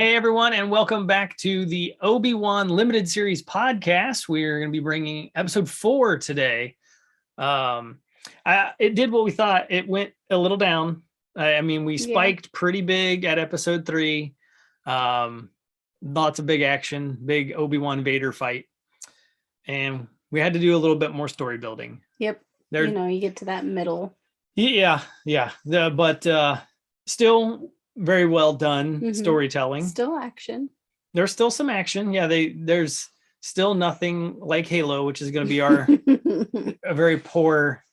Hey, everyone, and welcome back to the Obi-Wan Limited Series podcast. We're going to be bringing episode 4 today. It did what we thought. It went a little down. We spiked pretty big at episode 3. Lots of big action, big Obi-Wan Vader fight. And we had to do a little bit more story building. Yep. You get to that middle. Yeah. But still very well done storytelling. Still action. There's still some action. Yeah, there's still nothing like Halo, which is going to be our a very poor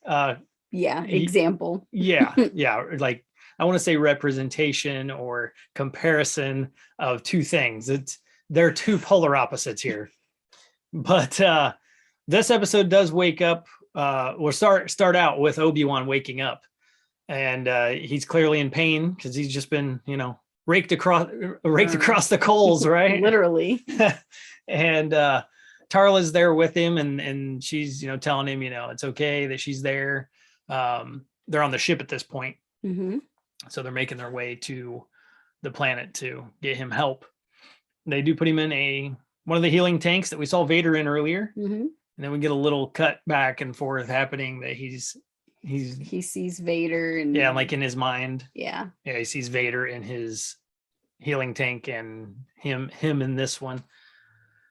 example. Like I want to say representation or comparison of two things. They're two polar opposites here. But this episode does wake up. We'll start out with Obi-Wan waking up. And he's clearly in pain because he's just been, raked across the coals, right? Literally. And Tarla's there with him, and she's, telling him, it's okay that she's there. They're on the ship at this point, so they're making their way to the planet to get him help. They do put him in one of the healing tanks that we saw Vader in earlier, and then we get a little cut back and forth happening that he sees Vader and like in his mind. Yeah, he sees Vader in his healing tank and him in this one.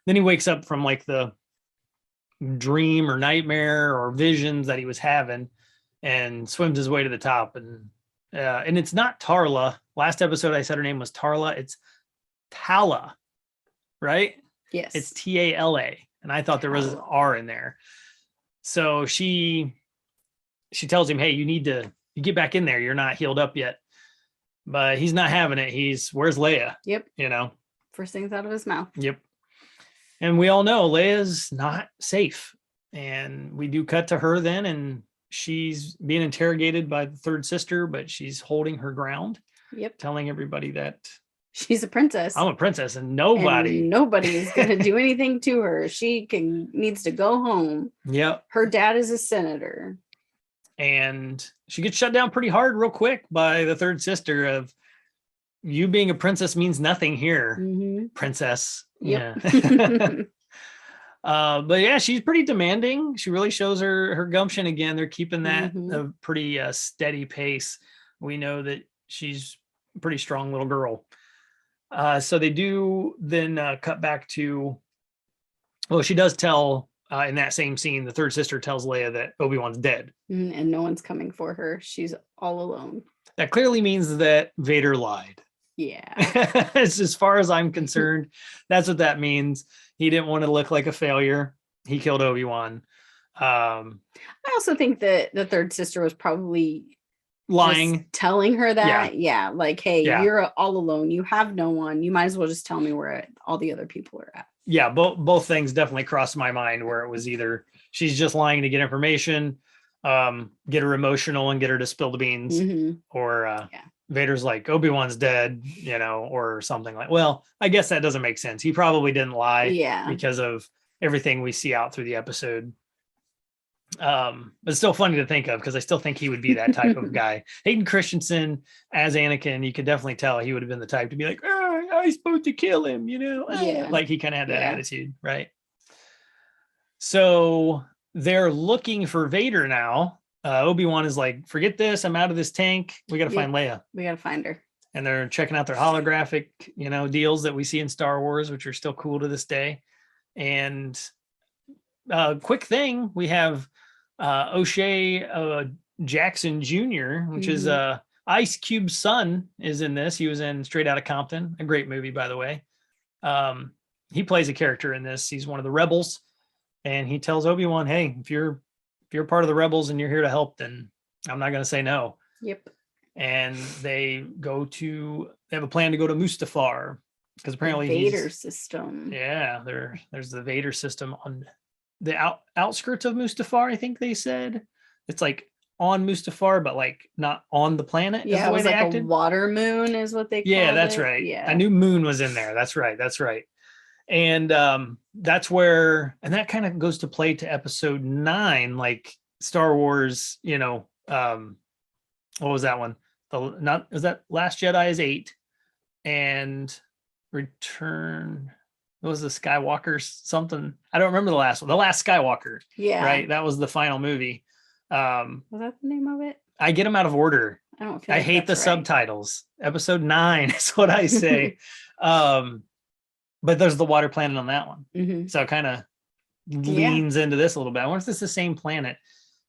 Then he wakes up from like the dream or nightmare or visions that he was having and swims his way to the top. And it's not Tarla. Last episode I said her name was Tarla. It's Tala, right? Yes. It's Tala. And I thought there was an R in there. So she tells him, hey, you get back in there. You're not healed up yet. But he's not having it. Where's Leia? Yep. First things out of his mouth. Yep. And we all know Leia's not safe. And we do cut to her then, and she's being interrogated by the third sister, but she's holding her ground. Yep. Telling everybody that she's a princess. I'm a princess, and nobody is going to do anything to her. She needs to go home. Yep. Her dad is a senator. And she gets shut down pretty hard real quick by the third sister of, you being a princess means nothing here, princess. Yep. Yeah. But yeah, she's pretty demanding. She really shows her gumption again. They're keeping that a pretty steady pace. We know that she's a pretty strong little girl. So they do then cut back to, she does tell in that same scene, the third sister tells Leia that Obi-Wan's dead. And no one's coming for her. She's all alone. That clearly means that Vader lied. Yeah. As far as I'm concerned, that's what that means. He didn't want to look like a failure. He killed Obi-Wan. I also think that the third sister was probably lying, telling her that. Like, hey, you're all alone. You have no one. You might as well just tell me where all the other people are at. Yeah, both things definitely crossed my mind, where it was either she's just lying to get information, get her emotional and get her to spill the beans, or Vader's like, Obi-Wan's dead, or something like. Well, I guess that doesn't make sense. He probably didn't lie, because of everything we see out through the episode. But it's still funny to think of, because I still think he would be that type of guy. Hayden Christensen as Anakin, you could definitely tell he would have been the type to be like, I was supposed to kill him, like he kind of had that attitude, right? So they're looking for Vader now. Obi-Wan is like, forget this, I'm out of this tank. We got to find Leia. We got to find her. And they're checking out their holographic, deals that we see in Star Wars, which are still cool to this day. And quick thing, we have O'Shea Jackson Jr., which is Ice Cube's son, is in this. He was in Straight Outta Compton, a great movie, by the way. He plays a character in this. He's one of the rebels, and he tells Obi-Wan, hey, if you're part of the rebels and you're here to help, then I'm not going to say no. Yep. And they have a plan to go to Mustafar, because apparently the Vader system. Yeah, there's the Vader system on the outskirts of Mustafar, I think they said. It's like on Mustafar, but like not on the planet. Yeah, it was like a water moon is what they called it. Yeah, that's right. Yeah. I knew moon was in there. That's right. And that's where, and that kind of goes to play to episode 9, like Star Wars, what was that one? Was that Last Jedi is 8, and Return. What was the Skywalker something? I don't remember the last one. The Last Skywalker. Yeah. Right. That was the final movie. Was that the name of it? I get them out of order. I don't feel like hate the subtitles. Episode 9 is what I say. But there's the water planet on that one. Mm-hmm. So it kind of leans into this a little bit. I wonder if this is the same planet.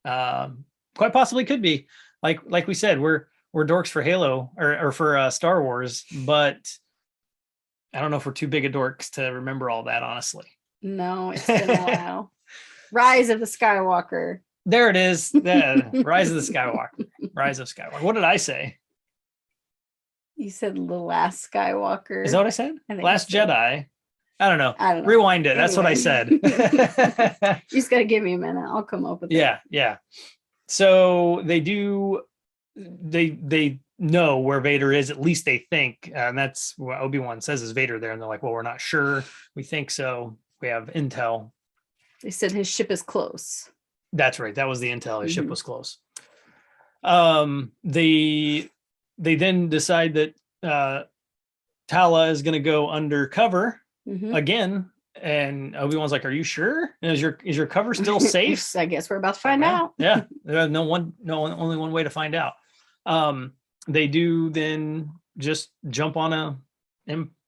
Quite possibly could be. Like we said, we're dorks for Halo or for Star Wars, but I don't know if we're too big of dorks to remember all that, honestly. No, it's been a while. Rise of the Skywalker. There it is. Rise of the Skywalker. Rise of Skywalker. What did I say? You said the Last Skywalker. Is that what I said? Last Jedi. I don't know. Rewind it. Anyway. That's what I said. You just got to give me a minute. I'll come up with it. Yeah. So they know where Vader is. At least they think. And that's what Obi-Wan says is Vader there. And they're like, well, we're not sure. We think so. We have intel. They said his ship is close. That's right. That was the intel. His ship was close. They then decide that Tala is going to go undercover again, and Obi-Wan's like, "Are you sure? Is your cover still safe?" I guess we're about to find out. Yeah, there's only one way to find out. They do then just jump on a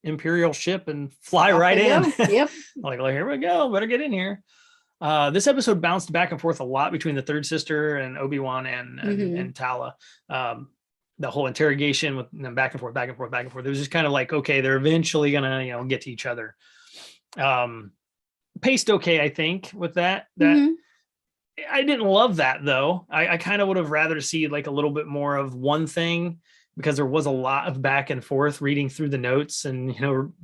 Imperial ship and fly right in. Yep. like here we go. Better get in here. This episode bounced back and forth a lot between the third sister and Obi-Wan and Tala. The whole interrogation with them back and forth. It was just kind of like, okay, they're eventually gonna, get to each other. Paced okay, I think, with that. I didn't love that though. I kind of would have rather see like a little bit more of one thing, because there was a lot of back and forth reading through the notes and,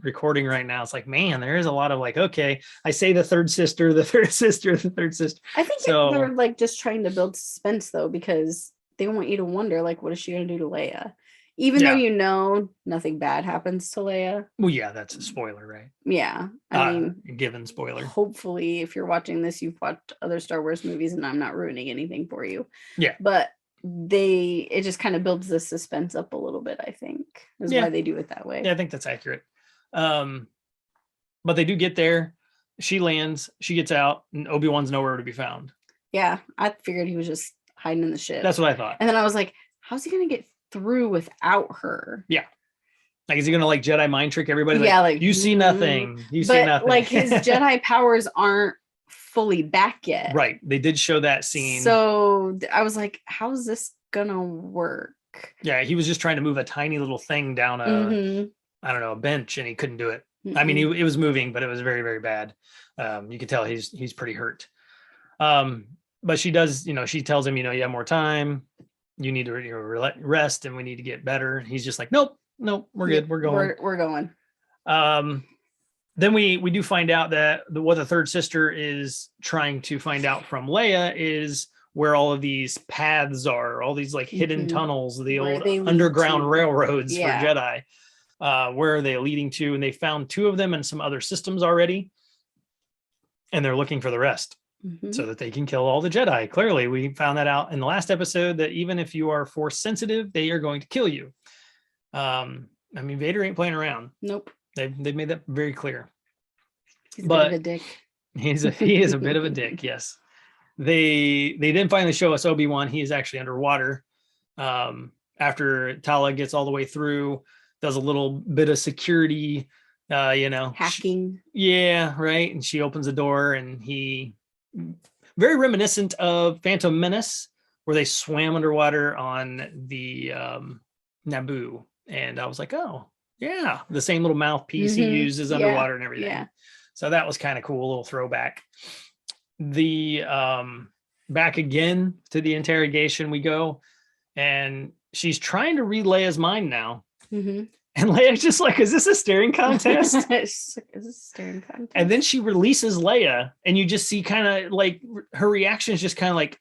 recording right now. It's like, man, there is a lot of like, okay, I say the third sister. I think they're like just trying to build suspense though, because they want you to wonder, like, what is she going to do to Leia? Even though nothing bad happens to Leia. Well, yeah, that's a spoiler, right? Yeah. I mean, given spoiler. Hopefully, if you're watching this, you've watched other Star Wars movies and I'm not ruining anything for you. Yeah. But it just kind of builds the suspense up a little bit, I think, is why they do it that way. Yeah, I think that's accurate. But they do get there. She lands, she gets out, and Obi-Wan's nowhere to be found. Yeah, I figured he was just hiding in the ship. That's what I thought. And then I was like, how's he going to get through without her? Yeah. Like, is he going to like Jedi mind trick everybody? Like, you see nothing. You see nothing. Like his Jedi powers aren't fully back yet. Right. They did show that scene. So I was like, how's this gonna work? Yeah, he was just trying to move a tiny little thing down a bench, and he couldn't do it. I mean, it was moving, but it was very, very bad. You could tell he's pretty hurt. But she does, she tells him, you have more time. You need to rest, and we need to get better. And he's just like, nope, we're good. We're going. We're going. Then we do find out that what the third sister is trying to find out from Leia is where all of these paths are, all these like hidden tunnels, the old underground railroads for Jedi. Where are they leading to? And they found 2 of them and some other systems already. And they're looking for the rest so that they can kill all the Jedi. Clearly, we found that out in the last episode, that even if you are Force sensitive, they are going to kill you. I mean, Vader ain't playing around. Nope. They've made that very clear. He's a bit of a dick. He is a bit of a dick. Yes. They then finally show us Obi-Wan. He is actually underwater. After Tala gets all the way through, does a little bit of security, hacking. Yeah, right. And she opens the door, and he, very reminiscent of Phantom Menace, where they swam underwater on the Naboo. And I was like, oh, yeah, the same little mouthpiece he uses underwater and everything. Yeah. So that was kind of cool, a little throwback. The back again to the interrogation we go, and she's trying to read Leia's mind now. And Leia's just like, is this a staring contest? Is this a staring contest? And then she releases Leia, and you just see kind of like her reaction is just kind of like,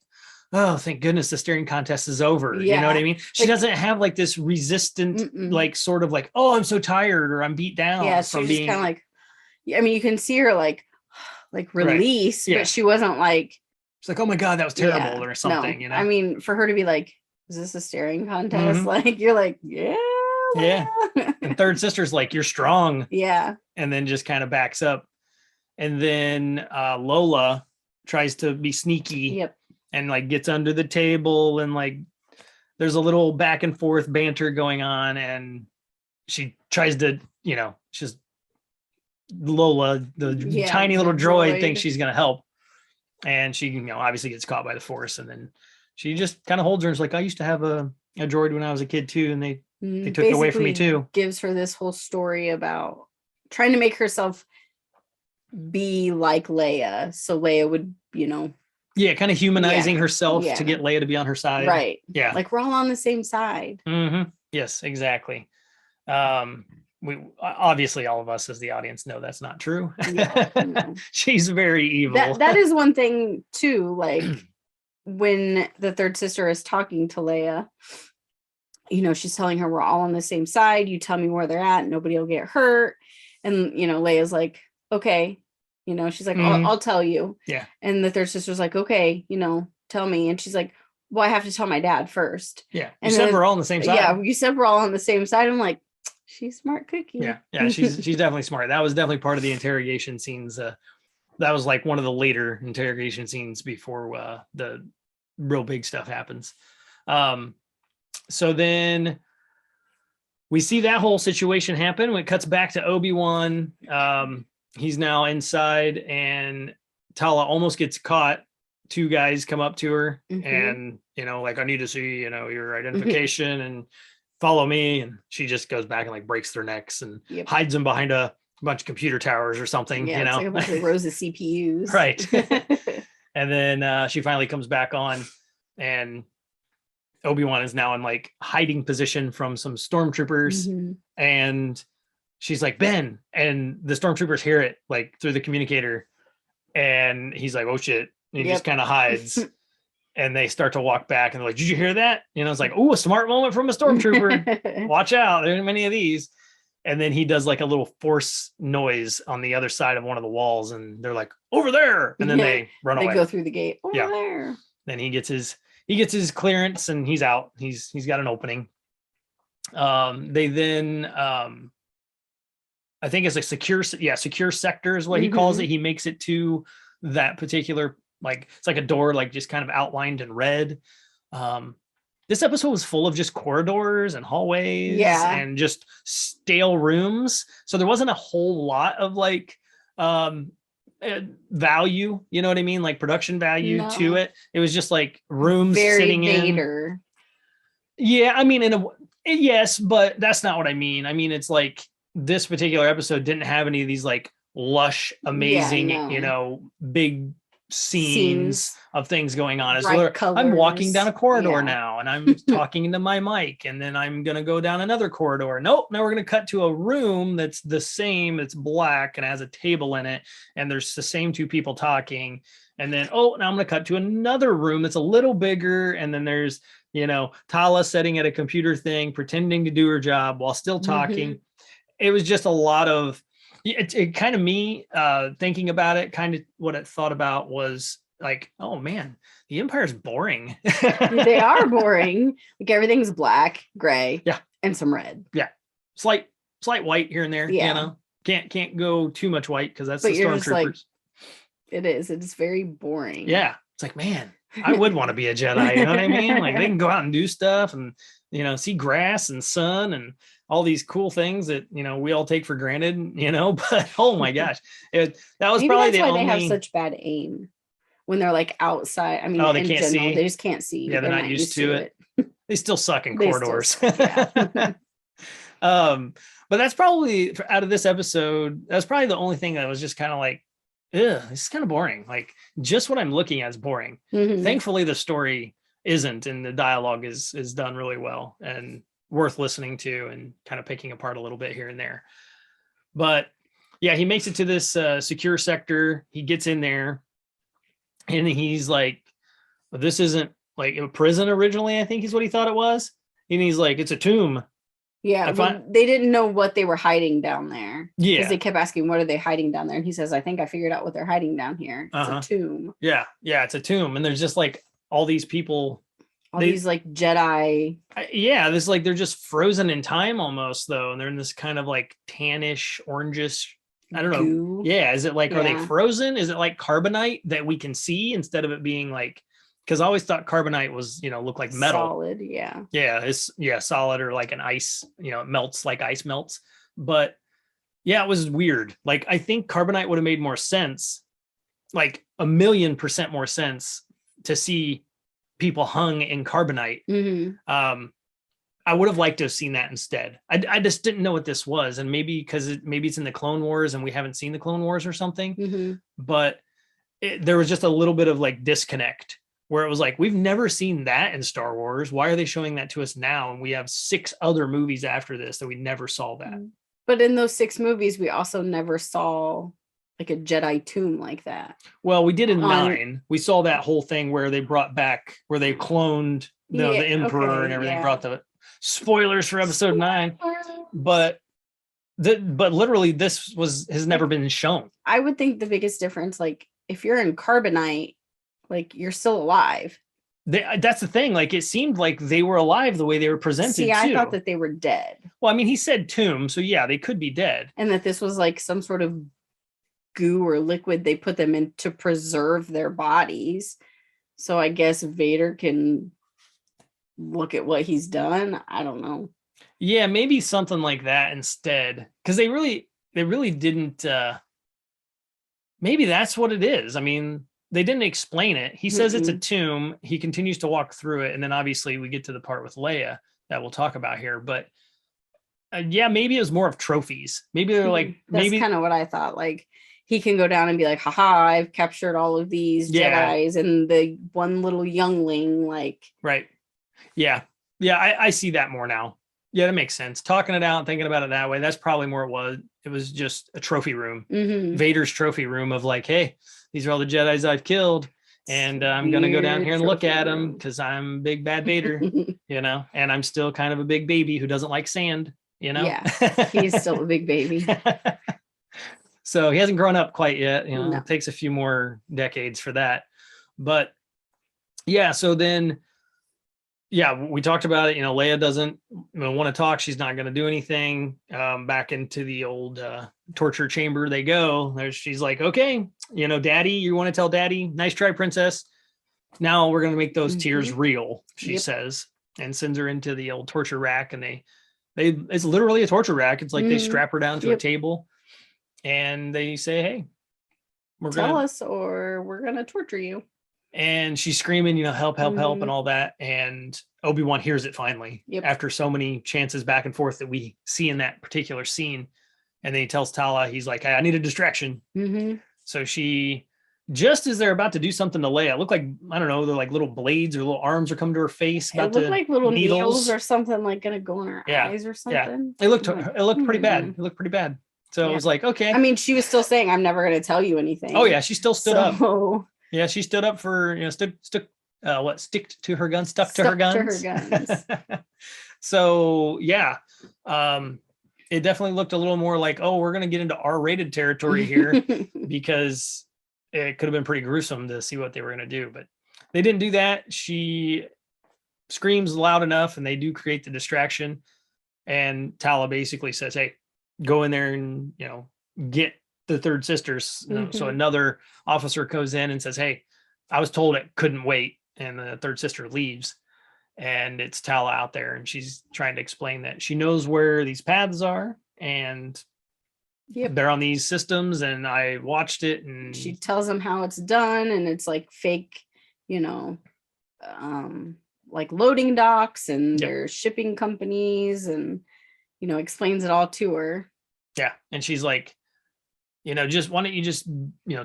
oh, thank goodness the staring contest is over. Yeah. You know what I mean? She doesn't have like this resistant, like sort of like, oh, I'm so tired or I'm beat down. Yeah, she's just kind of like, I mean, you can see her like release, but she wasn't like, it's like, oh my God, that was terrible or something. No. I mean, for her to be like, is this a staring contest? Like, you're like, yeah, Yeah. And third sister's like, you're strong. Yeah. And then just kind of backs up. And then Lola tries to be sneaky. Yep. And like gets under the table, and like there's a little back and forth banter going on, and she tries to, she's Lola, the tiny little droid thinks she's going to help. And she, obviously gets caught by the Force. And then she just kind of holds her and is like, I used to have a droid when I was a kid too. And they took it away from me too. Gives her this whole story about trying to make herself be like Leia. So Leia would, yeah, kind of humanizing herself to get Leia to be on her side. Right. Yeah. Like we're all on the same side. Mm-hmm. Yes, exactly. We obviously, all of us as the audience know that's not true. Yeah, no. She's very evil. That is one thing too. Like when the third sister is talking to Leia, she's telling her we're all on the same side. You tell me where they're at. Nobody will get hurt. And Leia's like, okay. She's like, I'll tell you. Yeah. And the third sister's like, okay, tell me. And she's like, well, I have to tell my dad first. Yeah. You said we're all on the same side. Yeah. You said we're all on the same side. I'm like, she's smart cookie. Yeah. Yeah. She's definitely smart. That was definitely part of the interrogation scenes. That was like one of the later interrogation scenes before the real big stuff happens. So then we see that whole situation happen when it cuts back to Obi-Wan. He's now inside, and Tala almost gets caught. Two guys come up to her and, like, I need to see, your identification and follow me. And she just goes back and like breaks their necks and hides them behind a bunch of computer towers or something, It's like a bunch of rows of CPUs. Right. And then she finally comes back on, and Obi-Wan is now in like hiding position from some stormtroopers. And she's like, Ben, and the stormtroopers hear it like through the communicator, and he's like, oh shit. And he just kind of hides. And they start to walk back, and they're like, did you hear that? It's like, oh, a smart moment from a stormtrooper. Watch out. There are many of these. And then he does like a little force noise on the other side of one of the walls, and they're like, over there. And then they run away. They go through the gate. Over there. Then he gets his clearance, and he's out. He's got an opening. They then I think it's a secure sector is what he calls it. He makes it to that particular, like, it's like a door, like just kind of outlined in red. This episode was full of just corridors and hallways and just stale rooms. So there wasn't a whole lot of like value, you know what I mean? Like production value to it. It was just like rooms sitting in. Yeah, I mean, yes, but that's not what I mean. I mean, it's like this particular episode didn't have any of these like lush, amazing, big scenes of things going on. I'm walking down a corridor now, and I'm talking to my mic, and then I'm going to go down another corridor. Nope. Now we're going to cut to a room that's the same. It's black and has a table in it, and there's the same two people talking. And then, now I'm going to cut to another room that's a little bigger. And then there's, Tala sitting at a computer thing, pretending to do her job while still talking. It was just a lot of, it kind of me thinking about it, kind of what I thought about was like, oh man, the Empire's boring. They are boring. Like everything's black, gray, and some red. Yeah. Slight white here and there. Can't go too much white because that's the stormtroopers. Like, it's very boring. Yeah. It's like, man, I would want to be a Jedi. You know what I mean? Like they can go out and do stuff and, see grass and sun and all these cool things that, we all take for granted, but oh my gosh, that was probably the only. They have such bad aim when they're like outside. I mean, they can't see. They just can't see. Yeah, they're not used to it. They still suck in corridors. But that's probably out of this episode. That's probably the only thing that was just kind of like, ugh, this is kind of boring. Like just what I'm looking at is boring. Thankfully, the story isn't, and the dialogue is done really well and worth listening to and kind of picking apart a little bit here and there. But yeah, he makes it to this secure sector. He gets in there, and he's like, this isn't like a prison originally, I think is what he thought it was. And he's like, it's a tomb. Yeah, they didn't know what they were hiding down there. Yeah. Because they kept asking, what are they hiding down there? And he says, I think I figured out what they're hiding down here. It's a tomb. Yeah, it's a tomb. And there's just like all these people All these like Jedi. Yeah, this like they're just frozen in time almost though, and they're in this kind of like tannish, orangish. I don't know. Yeah, is it like are they frozen? Is it like carbonite that we can see instead of it being like? Because I always thought carbonite was look like metal. Solid, yeah. Yeah, it's solid or like an ice. It melts like ice melts. But yeah, it was weird. Like I think carbonite would have made more sense, like 1,000,000% more sense to see people hung in carbonite. I would have liked to have seen that instead. I just didn't know what this was, and maybe because maybe it's in the Clone Wars and we haven't seen the Clone Wars or something. But there was just a little bit of like disconnect where it was like we've never seen that in Star Wars. Why are they showing that to us now? And we have 6 other movies after this that we never saw that. But in those 6 movies, we also never saw like a Jedi tomb like that. Well, we did in 9. We saw that whole thing where they brought back, where they cloned the Emperor and everything. Brought the spoilers for episode 9, but literally this has never been shown. I would think the biggest difference, like if you're in carbonite, like you're still alive. That's the thing. Like it seemed like they were alive the way they were presented. See, I thought that they were dead. Well, I mean, he said tomb, so yeah, they could be dead. And that this was like some sort of goo or liquid they put them in to preserve their bodies. So I guess Vader can look at what he's done. I don't know. Yeah, maybe something like that instead. Because they really didn't. Maybe that's what it is. I mean, they didn't explain it. He says it's a tomb. He continues to walk through it. And then obviously we get to the part with Leia that we'll talk about here. But yeah, maybe it was more of trophies. Maybe they're like, that's kind of what I thought. Like he can go down and be like, haha, I've captured all of these Jedis and the one little youngling. Like, right. Yeah. Yeah. I see that more now. Yeah, that makes sense. Talking it out and thinking about it that way. That's probably more it was. It was just a trophy room, Vader's trophy room of like, hey, these are all the Jedis I've killed. And I'm going to go down here and look at them because I'm big bad Vader, and I'm still kind of a big baby who doesn't like sand, Yeah, he's still a big baby. So he hasn't grown up quite yet. It takes a few more decades for that. But yeah, so then, we talked about it. Leia doesn't want to talk. She's not going to do anything. Back into the old torture chamber they go. She's like, okay, Daddy, you want to tell Daddy? Nice try, princess. Now we're going to make those tears real, she says, and sends her into the old torture rack. And it's literally a torture rack. It's like they strap her down to a table and they say, hey, tell us or we're going to torture you. And she's screaming, help, help, help, and all that. And Obi-Wan hears it finally after so many chances back and forth that we see in that particular scene. And then he tells Tala, he's like, I need a distraction. So she, just as they're about to do something to Leia, it looked like, I don't know, they're like little blades or little arms are coming to her face. It looked like little needles or something, like going to go in her eyes or something. Yeah. It looked pretty bad. It looked pretty bad. So it was like, okay. I mean, she was still saying, I'm never going to tell you anything. Oh yeah. She still stood up. Yeah, she stood up for, stuck to her guns, stuck to her guns. So yeah, it definitely looked a little more like, oh, we're going to get into R-rated territory here because it could have been pretty gruesome to see what they were going to do, but they didn't do that. She screams loud enough and they do create the distraction. And Tala basically says, hey, go in there and, get the third sisters. So another officer goes in and says, hey, I was told it couldn't wait. And the third sister leaves and it's Tala out there. And she's trying to explain that she knows where these paths are and they're on these systems. And I watched it and she tells them how it's done. And it's like fake, like loading docks and their shipping companies and, explains it all to her. Yeah. And she's like, just why don't you just,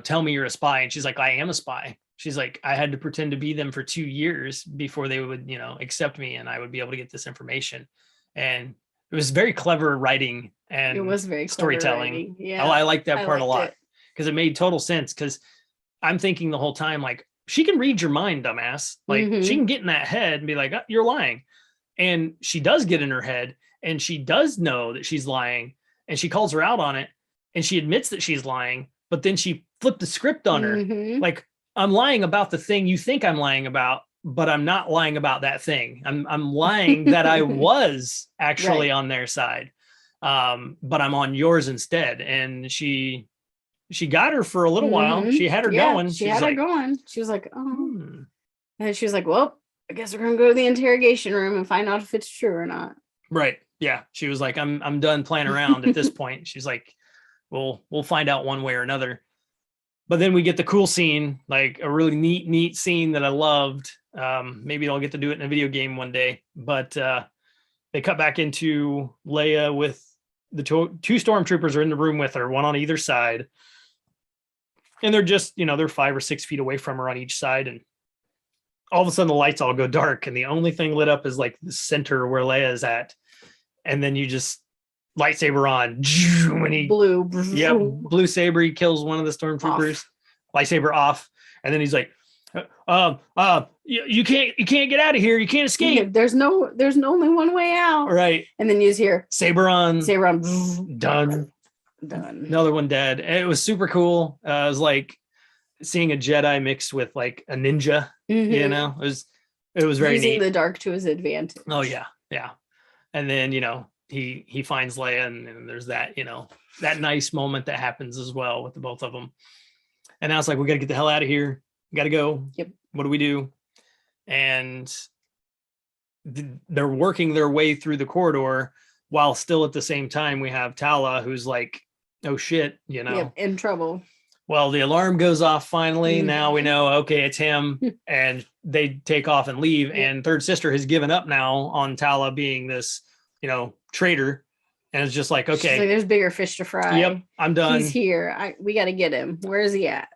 tell me you're a spy? And she's like, I am a spy. She's like, I had to pretend to be them for 2 years before they would, accept me and I would be able to get this information. And it was very clever writing and it was very storytelling. Yeah. I like that part a lot because it made total sense. Because I'm thinking the whole time, like, she can read your mind, dumbass. Like she can get in that head and be like, oh, you're lying. And she does get in her head and she does know that she's lying and she calls her out on it. And she admits that she's lying, but then she flipped the script on her. Like, I'm lying about the thing you think I'm lying about, but I'm not lying about that thing. I'm lying that I was actually on their side. But I'm on yours instead. And she got her for a little while. She had her going. She had her going. She was like, oh. And she was like, well, I guess we're gonna go to the interrogation room and find out if it's true or not. Right. Yeah. She was like, I'm done playing around at this point. She's like, we'll find out one way or another. But then we get the cool scene, like a really neat scene that I loved. Maybe I'll get to do it in a video game one day. But they cut back into Leia with the two stormtroopers are in the room with her, one on either side. And they're just, they're 5 or 6 feet away from her on each side. And all of a sudden the lights all go dark. And the only thing lit up is like the center where Leia is at. And then you just lightsaber on. When he blue saber, he kills one of the stormtroopers. Lightsaber off. And then he's like, you can't get out of here. You can't escape. There's only one way out. Right. And then you just hear saber on. Done. Another one dead. And it was super cool. It was like seeing a Jedi mixed with like a ninja. It was very using neat. The dark to his advantage. Oh yeah. And then he finds Leia, and there's that that nice moment that happens as well with the both of them. And now it's like, we got to get the hell out of here. We got to go. Yep. What do we do? And they're working their way through the corridor while still at the same time we have Tala, who's like, oh shit, in trouble. Well, the alarm goes off finally. Now we know, okay, it's him. And they take off and leave. And Third Sister has given up now on Tala being this, traitor. And it's just like, okay, like, there's bigger fish to fry. Yep, I'm done. He's here. We got to get him. Where is he at?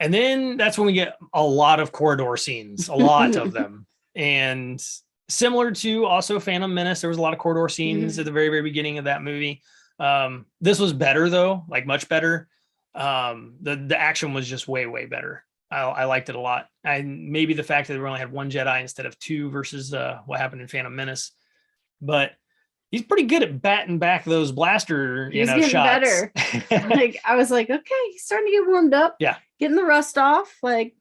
And then that's when we get a lot of corridor scenes, a lot of them. And similar to also Phantom Menace, there was a lot of corridor scenes at the very, very beginning of that movie. This was better though, like much better. The action was just way, way better. I liked it a lot. And maybe the fact that we only had one Jedi instead of 2 versus what happened in Phantom Menace. But he's pretty good at batting back those blaster, he's getting shots. Better. Like I was like, okay, he's starting to get warmed up. Yeah. Getting the rust off. Like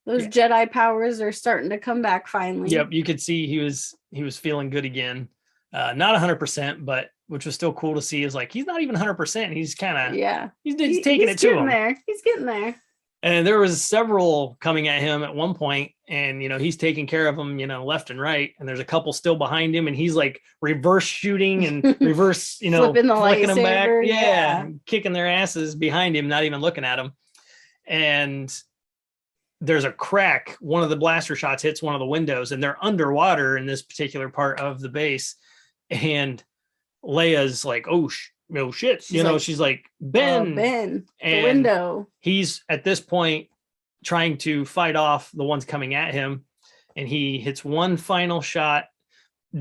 those Jedi powers are starting to come back finally. Yep. You could see he was feeling good again. Not 100%, but which was still cool to see, is like, he's not even 100%. He's kind of, he's taking it to him. He's getting there. And there was several coming at him at one point, and he's taking care of them, left and right. And there's a couple still behind him, and he's like reverse shooting and reverse, flipping them back, yeah, kicking their asses behind him, not even looking at him. And there's a crack. One of the blaster shots hits one of the windows, and they're underwater in this particular part of the base. And Leia's like, oh shit. She's like, Ben, the window. He's at this point trying to fight off the ones coming at him. And he hits one final shot,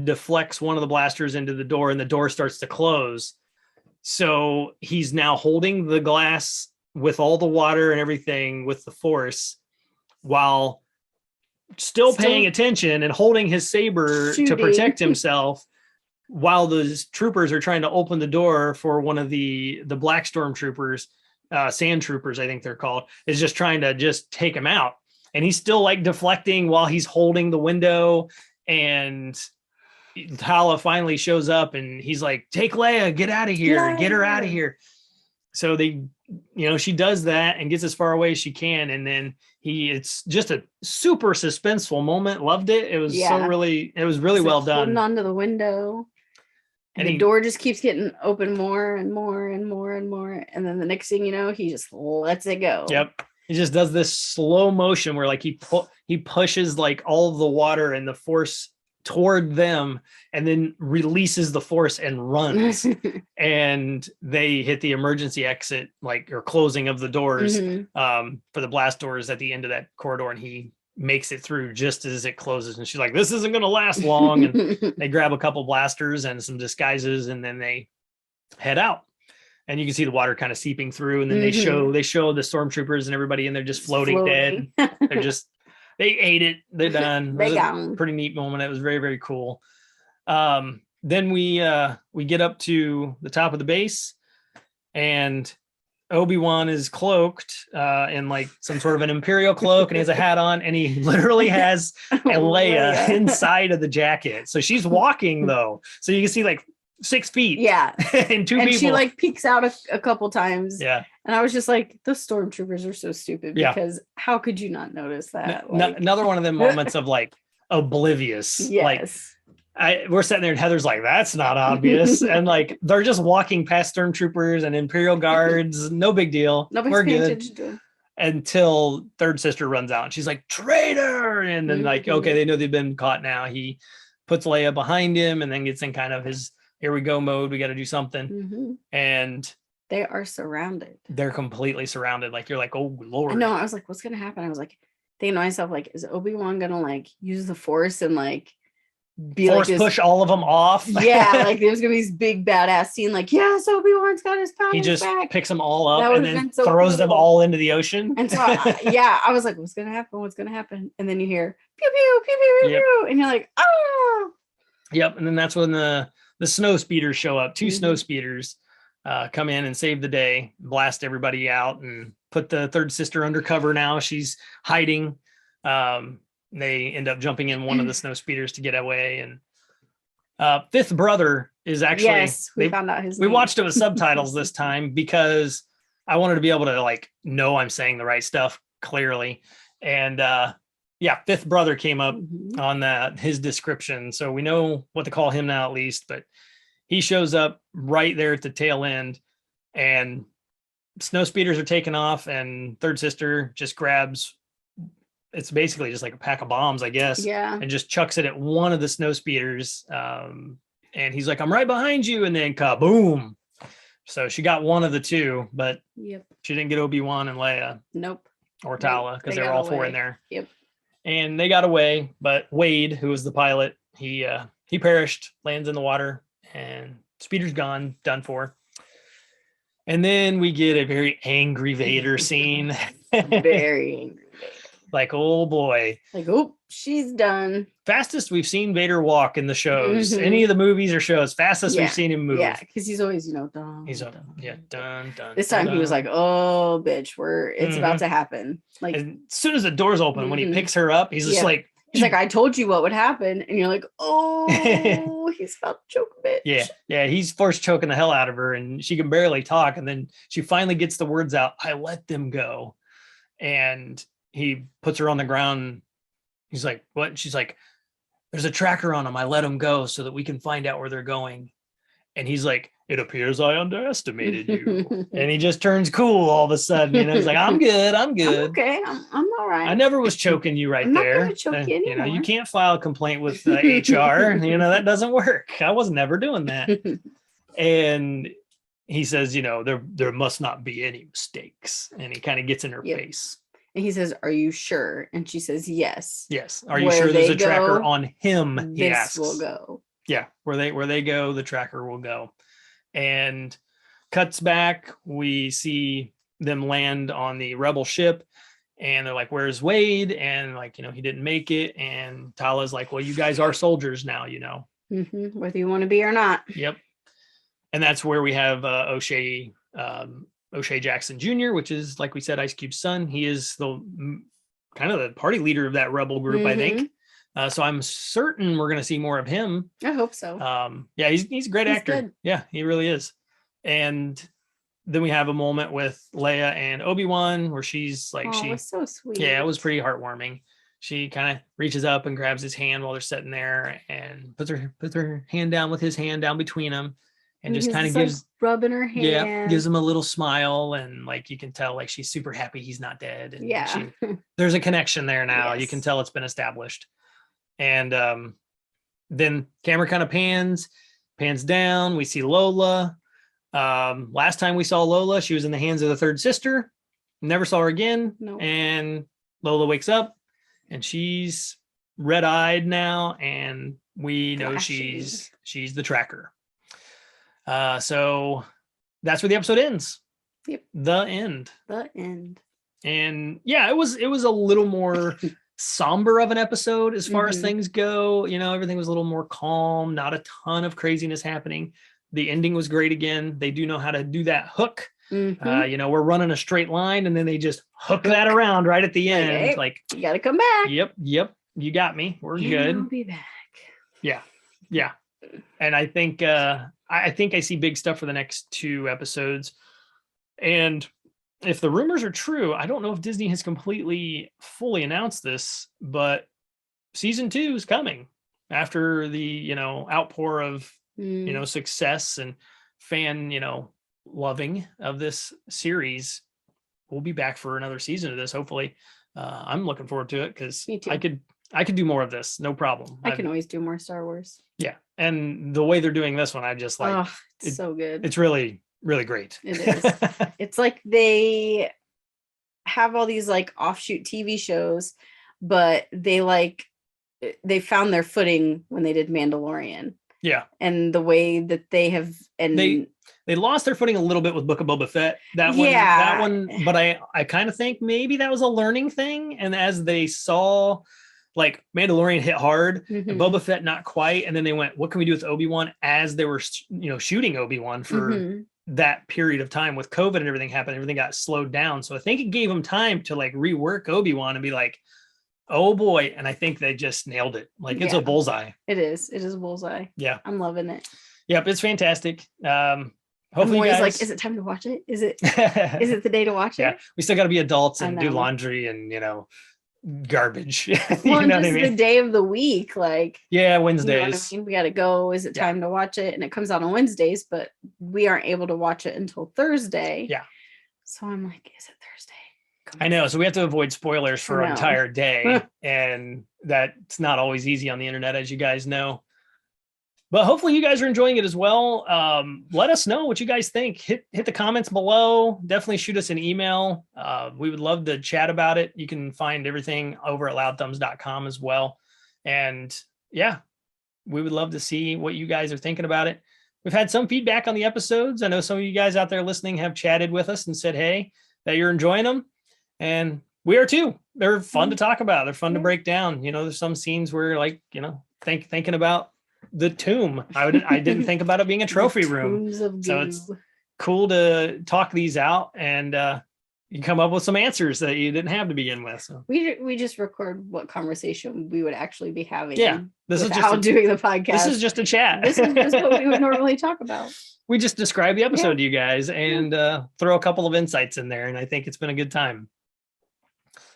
deflects one of the blasters into the door, and the door starts to close. So he's now holding the glass with all the water and everything with the Force, while still paying attention and holding his saber to protect himself, while those troopers are trying to open the door for one of the black stormtroopers, sand troopers, I think they're called, is just trying to just take him out. And he's still like deflecting while he's holding the window. And Tala finally shows up, and he's like, take Leia, get out of here, get her out of here. So they, she does that and gets as far away as she can. And then it's just a super suspenseful moment. Loved it. It was it was really well done. Holding onto the window. And the door just keeps getting open more and more and more and more. And then the next thing you know, he just lets it go. Yep. He just does this slow motion where like he pushes like all the water and the Force toward them, and then releases the Force and runs. And they hit the emergency exit, or closing of the doors for the blast doors at the end of that corridor. And he makes it through just as it closes. And she's like, this isn't going to last long. And they grab a couple blasters and some disguises, and then they head out. And you can see the water kind of seeping through. And then they show the stormtroopers and everybody, and they're just floating dead. They're just, they ate it. They're done. It was a pretty neat moment. It was very, very cool. Then we get up to the top of the base, and Obi-Wan is cloaked in like some sort of an Imperial cloak, and he has a hat on, and he literally has a Leia inside of the jacket. So she's walking though, so you can see like 6 feet. Yeah, and two people. She like peeks out a couple times. Yeah, and I was just like, the stormtroopers are so stupid because how could you not notice that? Another one of them moments of like oblivious. Yes. Like we're sitting there and Heather's like, that's not obvious. And like, they're just walking past stormtroopers and Imperial guards. No big deal. Nobody's paying attention to them. Until third sister runs out and she's like, traitor. And then like, okay, they know they've been caught now. He puts Leia behind him and then gets in kind of his, here we go mode. We got to do something. And they are surrounded. They're completely surrounded. Like, you're like, oh Lord. No, I was like, what's going to happen? I was like, thinking to myself, like, is Obi-Wan going to like use the Force and like, be Force like push all of them off? Yeah, like there's gonna be this big badass scene, like, yes, Obi-Wan's got his powers. He just back. Picks them all up and then throws them all into the ocean. And so I was like, what's gonna happen? And then you hear pew pew pew pew pew pew, and you're like, oh. Yep. And then that's when the snow speeders show up. 2 snow speeders come in and save the day, blast everybody out, and put the third sister undercover. Now she's hiding. They end up jumping in one of the snow speeders to get away. And fifth brother is actually, we found out his name. We watched it with subtitles this time because I wanted to be able to like know I'm saying the right stuff clearly. And fifth brother came up on his description. So we know what to call him now at least, but he shows up right there at the tail end, and snow speeders are taken off, and third sister just grabs, it's basically just like a pack of bombs, I guess. Yeah. And just chucks it at one of the snow speeders. And he's like, I'm right behind you. And then kaboom. So she got one of the 2, but she didn't get Obi-Wan and Leia. Nope. Or Tala, because they were all 4 in there. Yep. And they got away, but Wade, who was the pilot, he perished, lands in the water, and speeder's gone, done for. And then we get a very angry Vader scene. Very angry Vader. Like, oh boy. Like, oh, she's done. Fastest we've seen Vader walk in the shows. Any of the movies or shows, fastest we've seen him move. Yeah, because he's always, done. He's done. Yeah, done. This time he was like, oh, bitch, it's about to happen. Like, as soon as the doors open, when he picks her up, he's just like, he's like, I told you what would happen. And you're like, oh, he's about to choke a bitch. Yeah, he's force choking the hell out of her, and she can barely talk. And then she finally gets the words out, I let them go. And he puts her on the ground. He's like, what? And she's like, there's a tracker on them. I let them go so that we can find out where they're going. And he's like, it appears I underestimated you. And he just turns cool all of a sudden. He's like, I'm good. I'm okay. I'm all right. I never was choking you right there. Not choke you anymore. You can't file a complaint with HR. That doesn't work. I was never doing that. And he says, there must not be any mistakes. And he kind of gets in her face. And he says, are you sure? And she says, yes. Yes. Are you sure there's a tracker on him? He asks. Will go. Yeah. Where they go, the tracker will go. And cuts back. We see them land on the rebel ship. And they're like, where's Wade? And like, he didn't make it. And Tala's like, well, you guys are soldiers now, Whether you want to be or not. Yep. And that's where we have O'Shea Jackson Jr., which is, like we said, Ice Cube's son. He is the kind of the party leader of that rebel group, I think. So I'm certain we're going to see more of him. I hope so. He's a great actor. Good. Yeah, he really is. And then we have a moment with Leia and Obi-Wan where she's like, it was so sweet. Yeah, it was pretty heartwarming. She kind of reaches up and grabs his hand while they're sitting there and puts her hand down with his hand down between them. And just kind of gives rubbing her hand. Yeah, gives him a little smile, and like you can tell, like she's super happy he's not dead. And there's a connection there now. Yes. You can tell it's been established. And then camera kind of pans down. We see Lola. Last time we saw Lola, she was in the hands of the third sister. Never saw her again. Nope. And Lola wakes up, and she's red-eyed now, and we know she's the tracker. So that's where the episode ends. Yep. The end. And yeah, it was a little more somber of an episode as far as things go. Everything was a little more calm, not a ton of craziness happening. The ending was great again. They do know how to do that hook We're running a straight line, and then they just hook that around right at the end. Hey, like, you got to come back. Yep. You got me. We're good. I'll be back. Yeah. And I think I see big stuff for the next 2 episodes. And if the rumors are true, I don't know if Disney has completely fully announced this, but season 2 is coming after the, outpour of, success and fan, loving of this series. We'll be back for another season of this. Hopefully. I'm looking forward to it because I could do more of this. No problem. I can always do more Star Wars. Yeah. And the way they're doing this one, I just like, it's so good. It's really, really great. It is. It's like they have all these like offshoot TV shows, but they found their footing when they did Mandalorian. Yeah. And the way that they have, and they lost their footing a little bit with Book of Boba Fett. That one, but I kind of think maybe that was a learning thing. And as they saw like Mandalorian hit hard, and Boba Fett not quite, and then they went, what can we do with Obi-Wan, as they were shooting Obi-Wan for that period of time with COVID and everything happened, everything got slowed down. So I think it gave them time to like rework Obi-Wan and be like, oh boy. And I think they just nailed it. Like, it's a bullseye. It is a bullseye. Yeah, I'm loving it. Yep, it's fantastic. Hopefully, I'm always like, is it time to watch it? Is it the day to watch it? Yeah, we still got to be adults and do laundry and garbage. Well, just the day of the week, like Wednesdays. We got to go. Is it time to watch it? And it comes out on Wednesdays, but we aren't able to watch it until Thursday. Yeah. So I'm like, is it Thursday? I know. So we have to avoid spoilers for an entire day, and that's not always easy on the internet, as you guys know. But hopefully you guys are enjoying it as well. Let us know what you guys think. Hit the comments below. Definitely shoot us an email. We would love to chat about it. You can find everything over at loudthumbs.com as well. And we would love to see what you guys are thinking about it. We've had some feedback on the episodes. I know some of you guys out there listening have chatted with us and said, hey, that you're enjoying them. And we are too. They're fun to talk about. They're fun to break down. There's some scenes where thinking about the tomb. I didn't think about it being a trophy room. So it's cool to talk these out, and you come up with some answers that you didn't have to begin with. So we just record what conversation we would actually be having. Yeah, this is just doing the podcast. This is just a chat. This is just what we would normally talk about. We just describe the episode to you guys and throw a couple of insights in there, and I think it's been a good time.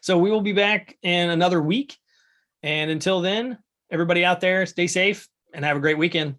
So we will be back in another week, and until then, everybody out there, stay safe and have a great weekend.